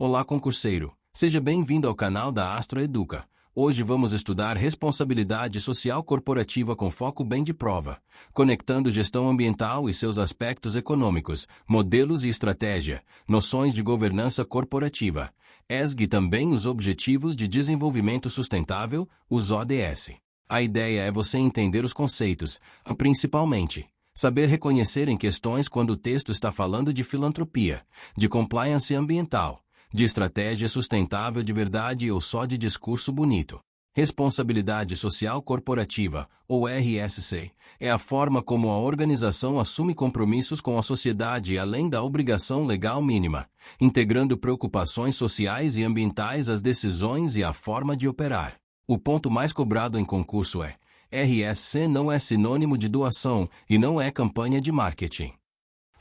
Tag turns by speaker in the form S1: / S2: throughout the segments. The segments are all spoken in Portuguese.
S1: Olá, concurseiro. Seja bem-vindo ao canal da Astro Educa. Hoje vamos estudar responsabilidade social corporativa com foco bem de prova, conectando gestão ambiental e seus aspectos econômicos, modelos e estratégia, noções de governança corporativa, ESG e também os Objetivos de Desenvolvimento Sustentável, os ODS. A ideia é você entender os conceitos, principalmente saber reconhecer em questões quando o texto está falando de filantropia, de compliance ambiental, de estratégia sustentável de verdade ou só de discurso bonito. Responsabilidade Social Corporativa, ou RSC, é a forma como a organização assume compromissos com a sociedade além da obrigação legal mínima, integrando preocupações sociais e ambientais às decisões e à forma de operar. O ponto mais cobrado em concurso é: RSC não é sinônimo de doação e não é campanha de marketing.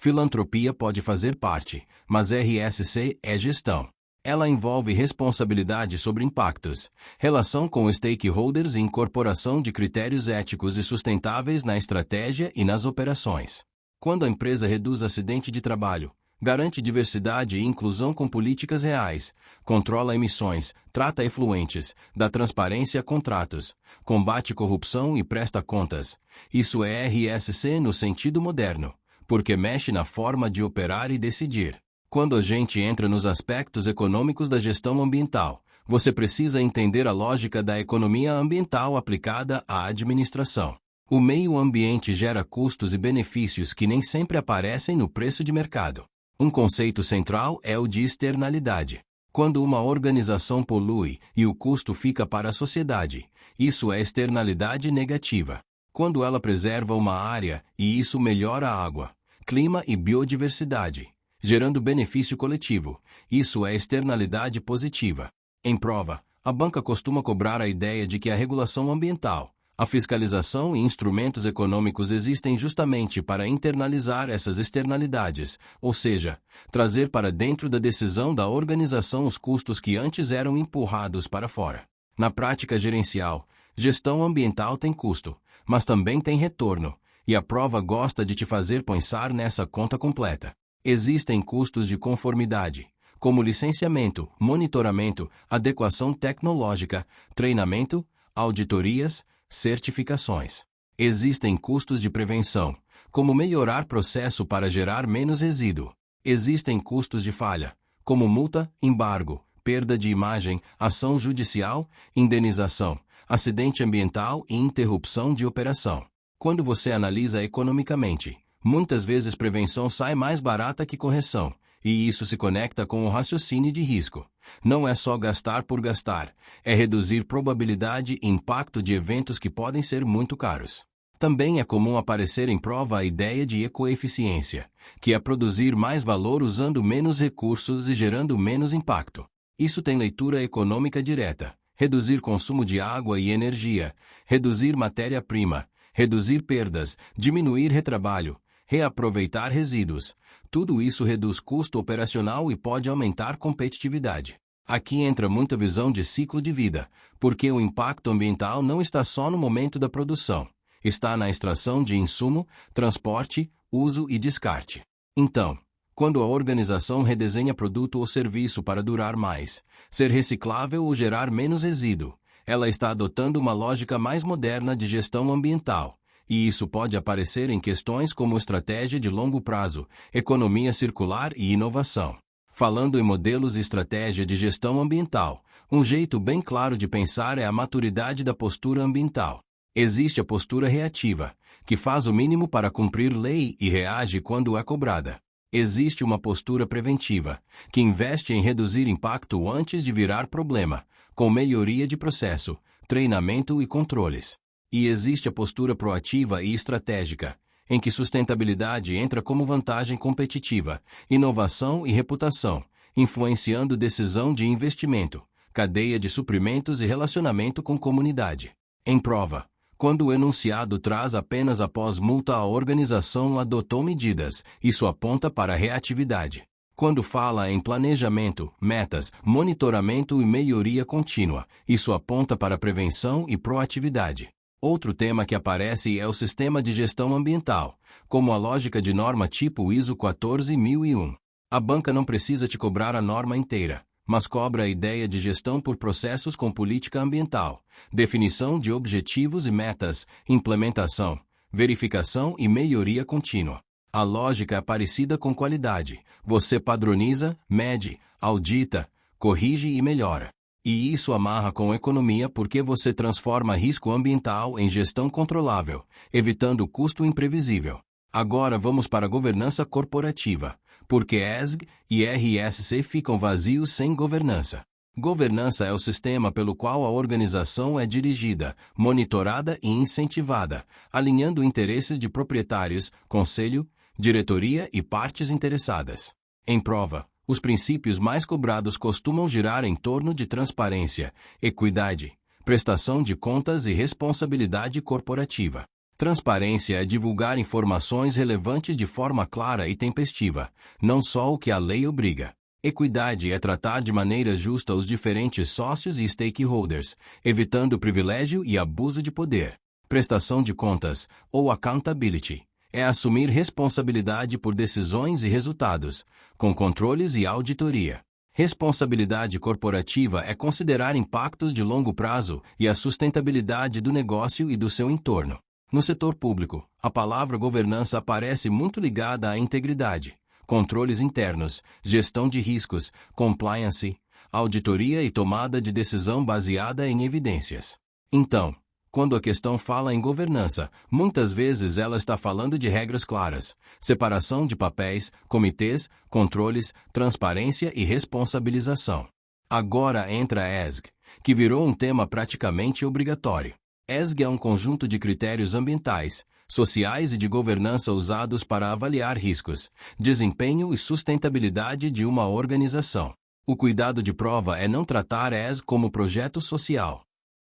S1: Filantropia pode fazer parte, mas RSC é gestão. Ela envolve responsabilidade sobre impactos, relação com stakeholders e incorporação de critérios éticos e sustentáveis na estratégia e nas operações. Quando a empresa reduz acidente de trabalho, garante diversidade e inclusão com políticas reais, controla emissões, trata efluentes, dá transparência a contratos, combate corrupção e presta contas. Isso é RSC no sentido moderno, porque mexe na forma de operar e decidir. Quando a gente entra nos aspectos econômicos da gestão ambiental, você precisa entender a lógica da economia ambiental aplicada à administração. O meio ambiente gera custos e benefícios que nem sempre aparecem no preço de mercado. Um conceito central é o de externalidade. Quando uma organização polui e o custo fica para a sociedade, isso é externalidade negativa. Quando ela preserva uma área e isso melhora a água, clima e biodiversidade, gerando benefício coletivo, isso é externalidade positiva. Em prova, a banca costuma cobrar a ideia de que a regulação ambiental, a fiscalização e instrumentos econômicos existem justamente para internalizar essas externalidades, ou seja, trazer para dentro da decisão da organização os custos que antes eram empurrados para fora. Na prática gerencial, gestão ambiental tem custo, mas também tem retorno, e a prova gosta de te fazer pensar nessa conta completa. Existem custos de conformidade, como licenciamento, monitoramento, adequação tecnológica, treinamento, auditorias, certificações. Existem custos de prevenção, como melhorar processo para gerar menos resíduo. Existem custos de falha, como multa, embargo, perda de imagem, ação judicial, indenização, acidente ambiental e interrupção de operação. Quando você analisa economicamente, muitas vezes prevenção sai mais barata que correção, e isso se conecta com o raciocínio de risco. Não é só gastar por gastar, é reduzir probabilidade e impacto de eventos que podem ser muito caros. Também é comum aparecer em prova a ideia de ecoeficiência, que é produzir mais valor usando menos recursos e gerando menos impacto. Isso tem leitura econômica direta: reduzir consumo de água e energia, reduzir matéria-prima, reduzir perdas, diminuir retrabalho, reaproveitar resíduos. Tudo isso reduz custo operacional e pode aumentar competitividade. Aqui entra muita visão de ciclo de vida, porque o impacto ambiental não está só no momento da produção. Está na extração de insumo, transporte, uso e descarte. Então, quando a organização redesenha produto ou serviço para durar mais, ser reciclável ou gerar menos resíduo, ela está adotando uma lógica mais moderna de gestão ambiental. E isso pode aparecer em questões como estratégia de longo prazo, economia circular e inovação. Falando em modelos e estratégia de gestão ambiental, um jeito bem claro de pensar é a maturidade da postura ambiental. Existe a postura reativa, que faz o mínimo para cumprir lei e reage quando é cobrada. Existe uma postura preventiva, que investe em reduzir impacto antes de virar problema, com melhoria de processo, treinamento e controles. E existe a postura proativa e estratégica, em que sustentabilidade entra como vantagem competitiva, inovação e reputação, influenciando decisão de investimento, cadeia de suprimentos e relacionamento com comunidade. Em prova, quando o enunciado traz apenas após multa a organização adotou medidas, isso aponta para a reatividade. Quando fala em planejamento, metas, monitoramento e melhoria contínua, isso aponta para prevenção e proatividade. Outro tema que aparece é o sistema de gestão ambiental, como a lógica de norma tipo ISO 14001. A banca não precisa te cobrar a norma inteira, mas cobra a ideia de gestão por processos com política ambiental, definição de objetivos e metas, implementação, verificação e melhoria contínua. A lógica é parecida com qualidade. Você padroniza, mede, audita, corrige e melhora. E isso amarra com economia porque você transforma risco ambiental em gestão controlável, evitando custo imprevisível. Agora vamos para a governança corporativa, porque ESG e RSC ficam vazios sem governança. Governança é o sistema pelo qual a organização é dirigida, monitorada e incentivada, alinhando interesses de proprietários, conselho, diretoria e partes interessadas. Em prova, os princípios mais cobrados costumam girar em torno de transparência, equidade, prestação de contas e responsabilidade corporativa. Transparência é divulgar informações relevantes de forma clara e tempestiva, não só o que a lei obriga. Equidade é tratar de maneira justa os diferentes sócios e stakeholders, evitando privilégio e abuso de poder. Prestação de contas, ou accountability, é assumir responsabilidade por decisões e resultados, com controles e auditoria. Responsabilidade corporativa é considerar impactos de longo prazo e a sustentabilidade do negócio e do seu entorno. No setor público, a palavra governança aparece muito ligada à integridade, controles internos, gestão de riscos, compliance, auditoria e tomada de decisão baseada em evidências. Então, quando a questão fala em governança, muitas vezes ela está falando de regras claras, separação de papéis, comitês, controles, transparência e responsabilização. Agora entra a ESG, que virou um tema praticamente obrigatório. ESG é um conjunto de critérios ambientais, sociais e de governança usados para avaliar riscos, desempenho e sustentabilidade de uma organização. O cuidado de prova é não tratar ESG como projeto social.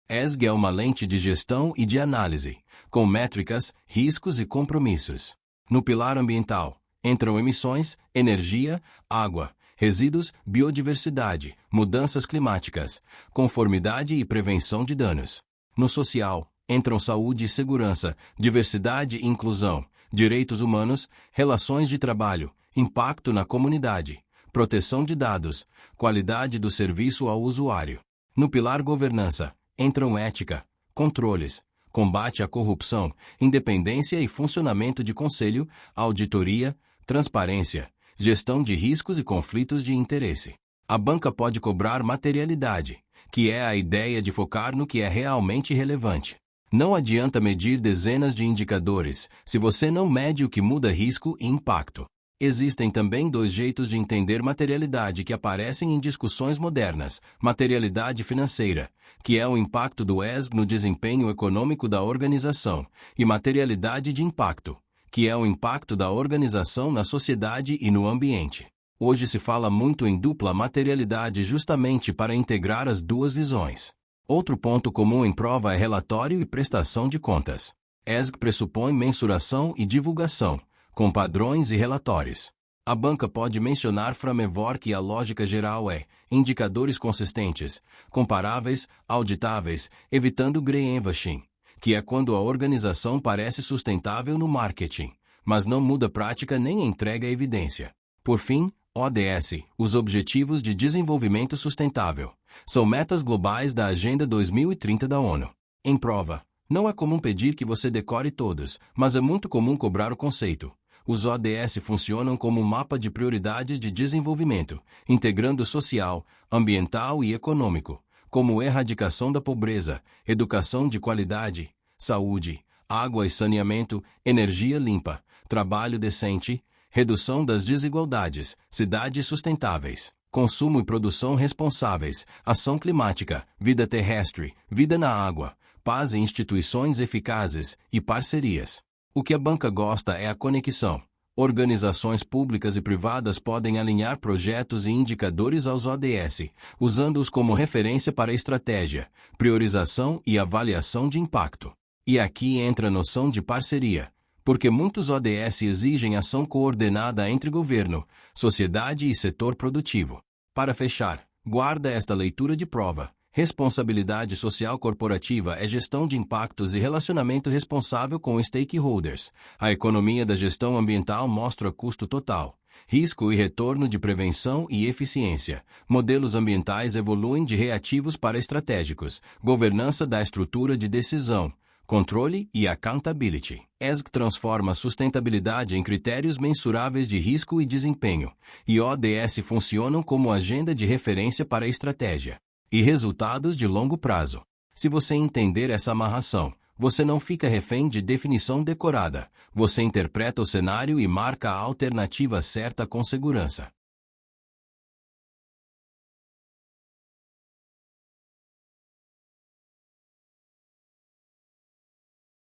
S1: ESG é uma lente de gestão e de análise, com métricas, riscos e compromissos. No pilar ambiental, entram emissões, energia, água, resíduos, biodiversidade, mudanças climáticas, conformidade e prevenção de danos. No social, entram saúde e segurança, diversidade e inclusão, direitos humanos, relações de trabalho, impacto na comunidade, proteção de dados, qualidade do serviço ao usuário. No pilar governança, entram ética, controles, combate à corrupção, independência e funcionamento de conselho, auditoria, transparência, gestão de riscos e conflitos de interesse. A banca pode cobrar materialidade, que é a ideia de focar no que é realmente relevante. Não adianta medir dezenas de indicadores, se você não mede o que muda risco e impacto. Existem também dois jeitos de entender materialidade que aparecem em discussões modernas: materialidade financeira, que é o impacto do ESG no desempenho econômico da organização, e materialidade de impacto, que é o impacto da organização na sociedade e no ambiente. Hoje se fala muito em dupla materialidade justamente para integrar as duas visões. Outro ponto comum em prova é relatório e prestação de contas. ESG pressupõe mensuração e divulgação, com padrões e relatórios. A banca pode mencionar framework e a lógica geral é indicadores consistentes, comparáveis, auditáveis, evitando greenwashing, que é quando a organização parece sustentável no marketing, mas não muda a prática nem entrega a evidência. Por fim, ODS, os Objetivos de Desenvolvimento Sustentável, são metas globais da Agenda 2030 da ONU. Em prova, não é comum pedir que você decore todos, mas é muito comum cobrar o conceito. Os ODS funcionam como um mapa de prioridades de desenvolvimento, integrando social, ambiental e econômico, como erradicação da pobreza, educação de qualidade, saúde, água e saneamento, energia limpa, trabalho decente, redução das desigualdades, cidades sustentáveis, consumo e produção responsáveis, ação climática, vida terrestre, vida na água, paz e instituições eficazes, e parcerias. O que a banca gosta é a conexão. Organizações públicas e privadas podem alinhar projetos e indicadores aos ODS, usando-os como referência para estratégia, priorização e avaliação de impacto. E aqui entra a noção de parceria, porque muitos ODS exigem ação coordenada entre governo, sociedade e setor produtivo. Para fechar, guarda esta leitura de prova. Responsabilidade social corporativa é gestão de impactos e relacionamento responsável com stakeholders. A economia da gestão ambiental mostra custo total, Risco e retorno de prevenção e eficiência. Modelos ambientais evoluem de reativos para estratégicos. Governança da estrutura de decisão. Controle e accountability. ESG transforma sustentabilidade em critérios mensuráveis de risco e desempenho, e ODS funcionam como agenda de referência para a estratégia e resultados de longo prazo. Se você entender essa amarração, você não fica refém de definição decorada, você interpreta o cenário e marca a alternativa certa com segurança.